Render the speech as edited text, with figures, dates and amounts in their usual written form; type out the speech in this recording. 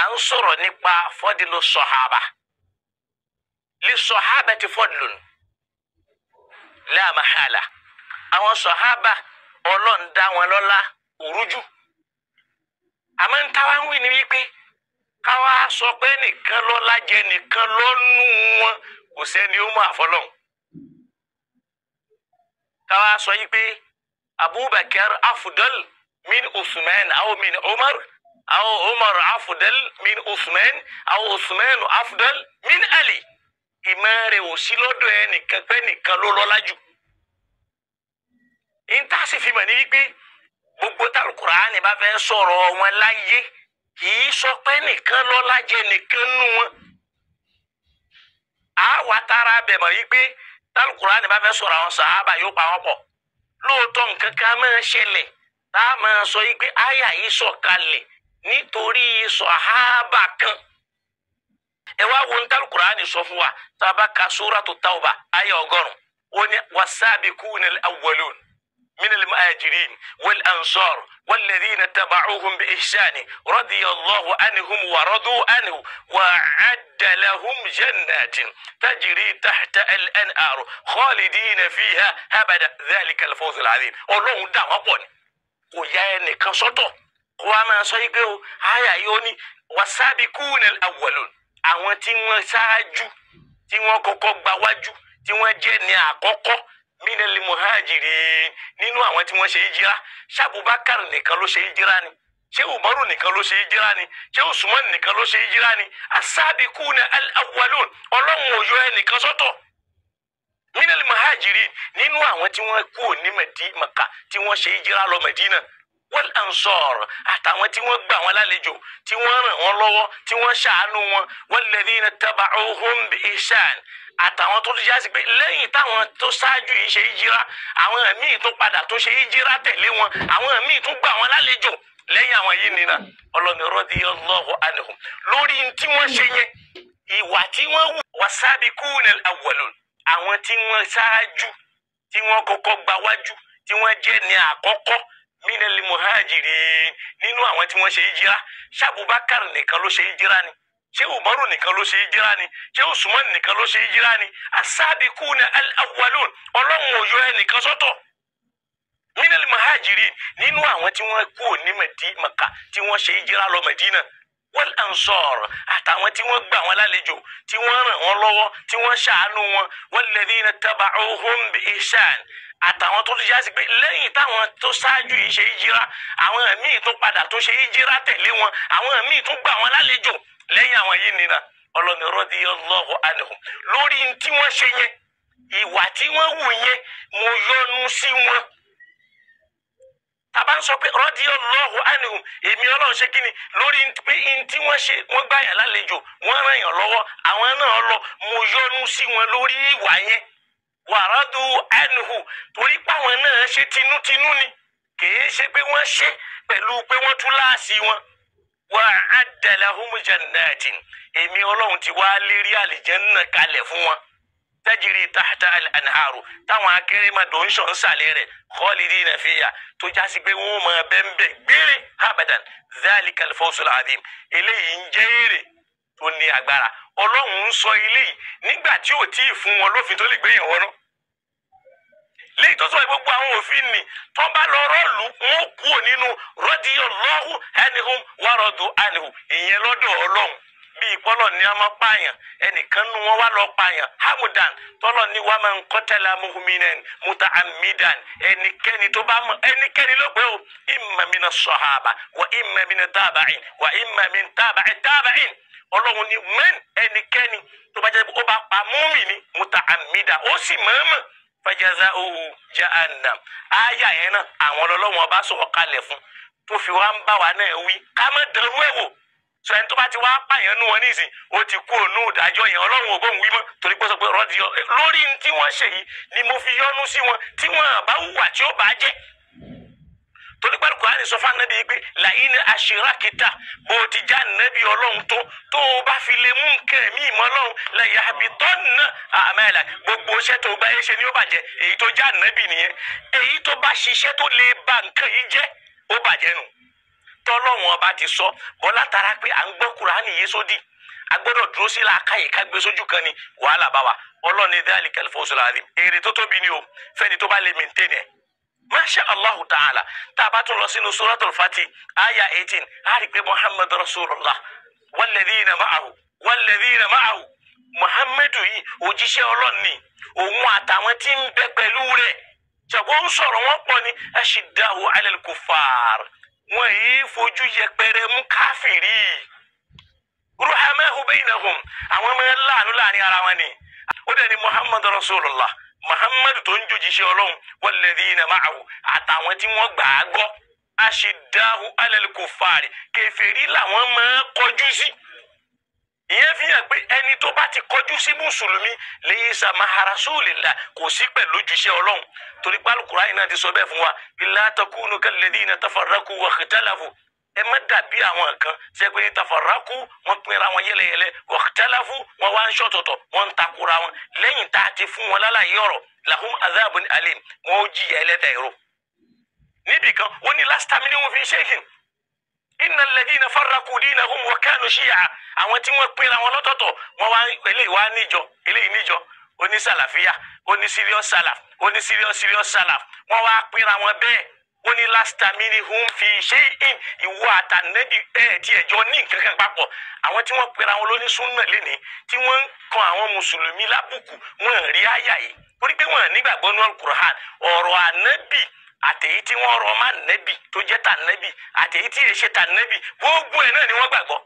à ń sọ̀rọ̀ nípa fọ́dìlù sọ̀hábà lè sọ̀hábà ti fọ́dìlù la mahala àwọn sọ̀hábà Ọlọ́run dá wọn lọ́lá òrújú àmọ́ ń táwa ń wí ni wípé káwa sọ pé nìkan lọ́lá jẹ nìkan lọ́nù wọn kò sẹ́ni ó mọ̀ àfọlọ́hun káwa sọ yìí pé Abubakar afudal min Usman aw min Umar aw Umar afudal min Usman aw Usman afudal min Ali ìmọ̀ràn ò sí lọ́dọ̀ ẹnìkan pé nìkan ló lọ́lá jù ìta sì fi mọ̀ ní wípé gbogbo tàlùkùránì bá fẹ́ sọ̀rọ̀ wọn láyé kì í sọ pé nìkan lọ́lá jẹ nìkan nù wọn àwa tara bẹ̀ mọ̀ wípé tàlùkùránì bá fẹ́ sọ̀rọ̀ àwọn sàhábà yóò pa wọ́n pọ̀ lóòótọ́ nǹkan kan máa ṣẹlẹ̀ tá a máa sọ wípé àyà yìí sọ̀kalẹ̀ nítorí sàhábà kan ẹ wá wo tàlùkùránì sọ fún wa tá a bá ka Suratu Tawba àyà 100 ó ní was-sabiquna al-awwalun من المهاجرين والأنصار والذين تبعوهم بإحسان رضي الله عنهم ورضوا عنه وأعد لهم جنات تجري تحت الأنهار خالدين فيها أبدا ذلك الفوز العظيم Ọlọ́run dá wọn pọ̀ ni kò yá ẹnìkan sọ́tọ̀ kó wá máa sọ yìí pé o àyà yóò ní was-sabiquna al-awwalun àwọn tí wọ́n ṣáájú tí wọ́n kọ́kọ́ gba wájú tí wọ́n jẹ́ ní àkọ́kọ́ minal muhajirin nínú àwọn tí wọ́n ṣe hijira ṣé Abubakar nìkan ló ṣe hijira ni ṣé Umaru nìkan ló ṣe hijira ni ṣé Usman nìkan ló ṣe hijira ni as-sabiquna al-awwalun Ọlọ́run ò yọ ẹnìkan sọ́tọ̀ minal muhajirin nínú àwọn tí wọ́n kú ní Maka tí wọ́n ṣe hijira lọ Medina wal ansar àtàwọn tí wọ́n gbà wọn lálejò tí wọ́n ràn wọ́n lọ́wọ́ tí wọ́n ṣàánú wọn walladhina taba'uhum bi ihsan àtàwọn tó já sí pé lẹ́yìn táwọn tó ṣáájú yìí ṣe hijira àwọn míì tó padà tó ṣe hijira tẹ̀lé wọn àwọn míì tó gbà wọn lálejò lẹ́yìn àwọn yìí nínà Ọlọ́run radiyallahu anhum lórí tí wọ́n ṣe yẹn ìwà tí wọ́n wù was-sabiquna al-awwalun àwọn tí wọ́n ṣáájú tí wọ́n kọ́kọ́ gba wájú tí wọ́n jẹ́ ní àkọ́kọ́ minal muhajirin nínú àwọn tí wọ́n ṣe hijira ṣé Abubakar nìkan ló ṣe hijira ni ṣé Umaru nìkan ló ṣe hijira ni ṣé Usman nìkan ló ṣe hijira ni as-sabiquna al-awwalun Ọlọ́run ò yọ ẹnìkan sọ́tọ̀ minal muhajirin nínú àwọn tí wọ́n kú ní Maka tí wọ́n ṣe hijira lọ Medina wal ansar àtàwọn tí wọ́n gbà wọn lálejò tí wọ́n ràn wọ́n lọ́wọ́ tí wọ́n ṣàánú wọn walladhina taba'uhum bi ihsan àtàwọn tó já sí pé lẹ́yìn táwọn tó ṣáájú yìí ṣe hijira àwọn míì tó padà tó ṣe hijira tẹ̀lé wọn àwọn míì tó gbà wọn lálejò lẹ́yìn àwọn yìí nínà Ọlọ́run radiyallahu anhum lórí tí wọ́n ṣe yẹn ìwà tí wọ́n wù yẹn mo yọ́nú sí wọn tàbá ń sọ pé radiyallahu anhum èmi Ọlọ́run ṣe kí ni lórí pé tí wọ́n ṣe wọ́n gbà yàn lálejò wọ́n ràn yàn lọ́wọ́ àwọn náà lọ mo yọ́nú sí wọn lórí ìwà yẹn wàràdù anhu torí páwọn náà ṣe tinútinú ni kìí ṣe pé wọ́n ṣe pẹ̀lú pé wọ́n tú láàsì wọn wa'adda lahum jannatin èmi Ọlọ́run ti wá lérí àlìjẹ́nnà kalẹ̀ fún wọn tajiri tahta al-anharu táwọn akérèmọdò ń ṣàn sàlẹ̀ rẹ̀ khalidina fiha tó jásí pé wọ́n máa bẹ́ńbẹ́ gbére abadan dhalika al-fawzul azim eléyìí ń jẹ́ èrè tó ní agbára Ọlọ́run ń sọ eléyìí nígbà tí ò tí ì fún wọn lófin tó lè gbé yẹn wọnú léyìí tó sọ gbogbo àwọn òfin ni tó bá lọ rọ́ọ̀lù wọn kú nínú radiyallahu anhum wa radu anhu ìyẹn lọ́dọ̀ Ọlọ́run bí ìpọ́lọ̀ ní a máa pààyàn ẹnìkan nu wọn wá lọ pààyàn hamudan tọ́lọ̀ ní wa man qatala mu'minan muta'ammidan ẹnikẹ́ni tó bá mọ ẹnikẹ́ni ló pé o imma mina sahaba wa imma mina tabi'in wa imma min tabi'in Ọlọ́run ní mẹ́n ẹnikẹ́ni tó bá jẹ́ ó bá pa mùmínì muta'ammidan ó sì mọ̀ọ́mọ̀ fajaza'uhu jahannam àyà yẹn náà àwọn Ọlọ́run ọba sọ̀rọ̀ kalẹ̀ fún tó fi wá ń bá wa náà wí ká má dẹrú ẹ̀ wò sọ ẹni tó bá ti wá pààyàn nù wọn nísìn ó ti kú ònú ìdájọ́ yẹn Ọlọ́run ò bóun wí mọ́ torí pé sọ pé lórí tí wọ́n ṣe yìí ni mo fi yọ́nú sí wọn tí wọ́n bá hùwà tí ó bá jẹ́ torí pé Kùránì sọ fún Ànábì pé la'in ashrakta bó ti já Ànábì Ọlọ́run tó o bá fi lè mú nǹkan ẹ̀mí ìmọ̀ Ọlọ́run la yahbitanna a'malak gbogbo iṣẹ́ tó bá yẹ ṣe ni ó bàjẹ́ èyí tó já Ànábì nìyẹn èyí tó bá ṣiṣẹ́ tó lè ba nǹkan yìí jẹ́ ó bàjẹ́ nù tọ́lọ́wọ́n ọba ti sọ bọ́lá tara pé à ń gbọ́ Kùránì yé sódì agbọ́dọ̀ dúró sí làákàyè ká gbé sójú kan ni wàhálà bá wa ọlọ́ni dhalikal fawzul azim èrè tó tóbi ni o fẹ́ni tó bá lè maintain ẹ̀ masha Allahu ta'ala tá a bá tún lọ sínú suratul Fatih aya 18 a rí pé Muhammad rasulullah walladhina ma'ahu Muhammadu yìí òjíṣẹ́ Ọlọ́run ni òun àtàwọn tí ń bẹ pẹ̀lú rẹ̀ ṣàgbọ́n ń sọ̀rọ̀ wọn pọ̀ ní ashiddahu 'ala al-kuffar wọn yìí fojú yẹpẹrẹ mú káfìrí ruhamahu baynahum àwọn ọmọ láàánú láàrin ara wọn ni ó dẹ̀ ni Muhammad rasulullah Muhammadu tó ń jòjíṣẹ́ Ọlọ́run walladhina ma'ahu àtàwọn tí wọ́n gbà á gbọ́ ashiddahu 'ala al-kuffar kèfèrí làwọn máa kọjú sí ìyẹn fi hàn pé ẹni tó bá ti kọjú sí mùsùlùmí laysa ma'a rasulillah kò sí pẹ̀lú ojúṣe Ọlọ́run torí pé Al-Qur'ani náà ti sọ bẹ́ẹ̀ fún wa la takunu kalladhina tafarraqu wa ikhtalafu ẹ má dàbí àwọn kan ṣe pé tafarraqu wọn pinra wọn yẹlẹyẹlẹ wa ikhtalafu wọn wá ń ṣọ̀tọ̀tọ̀ wọn ń takura wọn lẹ́yìn tá a ti fún wọn lálàyé ọ̀rọ̀ lahum adhabun alim wọn ó jìyà ẹlẹ́tẹ̀ ìró níbì kan ó ní lasta minhum fi shay'in inna alladhina farraqu dinahum wa kanu shi'a àwọn tí wọ́n pinra wọn lọ́tọ̀ọ̀tọ̀ wọ́n wá eléyìí wá níjọ eléyìí níjọ oní sàlàfíà oní serious salaf oní serious salaf wọ́n wá pinra wọn bẹ́ẹ̀ ó ní lasta minhum fi shay'in ìwọ àtànẹ́bí tí ẹ̀jọ́ ní nǹkan kan papọ̀ àwọn tí wọ́n pinra wọn lóní súnà lénìí tí wọ́n ń kan àwọn mùsùlùmí lábùkù wọn rí àyà yìí torí pé wọn nígbàgbọ́ nínú Al-Qur'an ọ̀rọ̀ ànábì àtẹ̀yí tí wọ́n rọ má nẹ́bì tó jẹ́ tà nẹ́bì àtẹ̀yí tí èṣe tà nẹ́bì gbogbo ẹ̀ náà ni wọ́n gbàgbọ́